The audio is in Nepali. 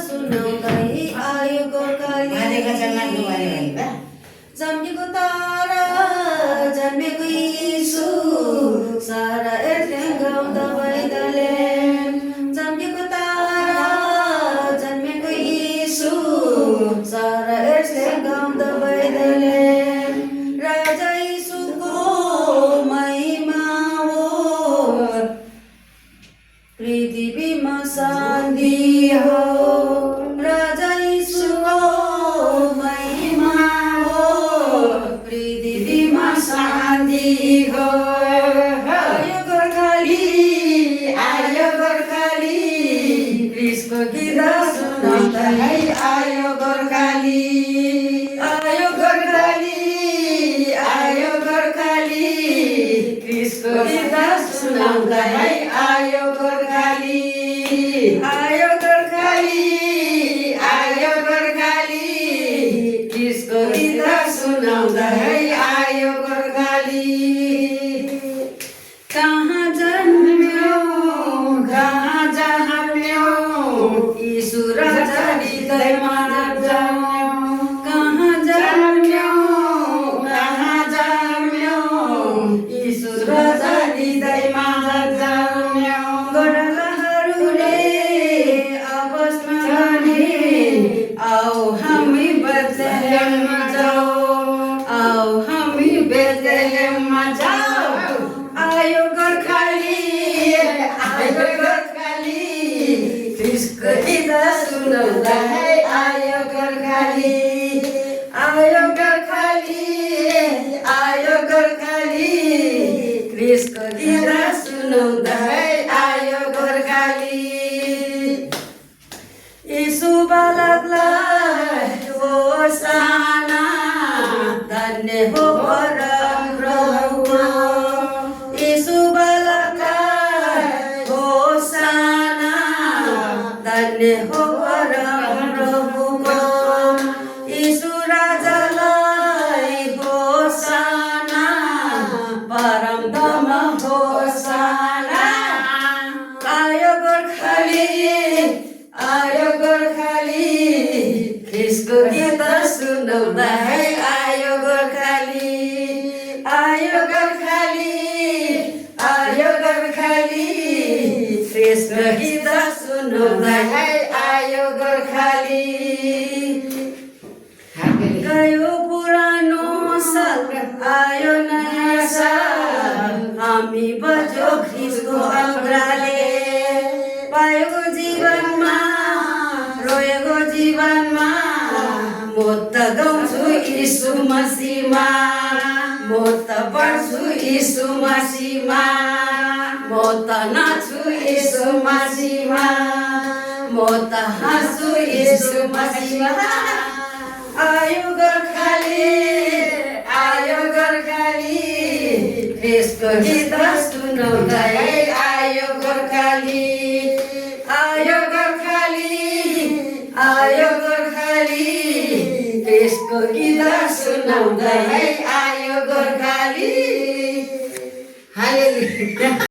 सुनाउँदै आयो गोर्खाली। जन्मेको तारा जन्मेको यीशु सारा एर्थे गाउँदा बैदले। जन्मेको तारा जन्मेको यीशु सारा एर्थे गाउँदा बैदले। राजा यीशुको महिमा हो पृथ्वीमा शान्ति हो। राजा यीशुको महिमा हो पृथ्वीमा शान्ति हो। आयो गोर्खाली आयो गोर्खाली क्रिसको गीत सुनाउँदै आयो गोर्खाली। आयो गोर्खाली आयो गोर्खाली क्रिसको गीत सुनाउँदै आयो गोर्खाली। आयो गोर्खाली आयो गोर्खाली क्रिसको गीत सुनाउँदै आयो गोर्खाली। कहाँ जन्म्यो कहाँ जन्म्यो यीशु राजा हृदयमा जन्म्यो। कहाँ जन्म्यो कहाँ जन्म्यो यीशु राजा हृदयमा जन्म्यो। गोरालाहरूले आपसमा भने आओ हामी बेथलेहममा जाऊ। आओ हामी बेथलेहममा जाऊ। आयो गोर्खाली आयो गोर्खाली क्रिसको गीत सुनाउँदै आयो गोर्खाली। आयो गोर्खाली आयो गोर्खाली क्रिसको गीत सुनाउँदै आयो गोर्खाली। यीशु बालकलाई होसाना धन्य हो परम प्रभुको। यीशु बालकलाई होसाना धन्य हो परम प्रभुको। यीशु राजालाई होसाना परम धाम होसाना। आयो गोर्खाली आयो गोर्खाली क्रिसको गीत सुनाउँदै आयो गोर्खाली। आयो गोर्खाली आयो गोर्खाली क्रिसको गीत सुनाउँदै आयो गोर्खाली। गयो पुरानो साल आयो नयाँ साल हामी बज्यो ख्रिसको अग्राले। पाएको जीवनमा रोएको जीवनमा म त गाउँछु यीशु मसीहमा। म त बढ्छु यीशु मसीहमा। म त नाच्छु यीशु मसीहमा। म त हाँस्छु यीशु मसीहमा। आयो गोर्खाली आयो गोर्खाली क्रिसको गीत सुनाउँदै आयो गोर्खाली। आयो गोर्खाली आयो गोर्खाली क्रिसको गीत सुनाउँदै आयो गोर्खाली। हालेलुया।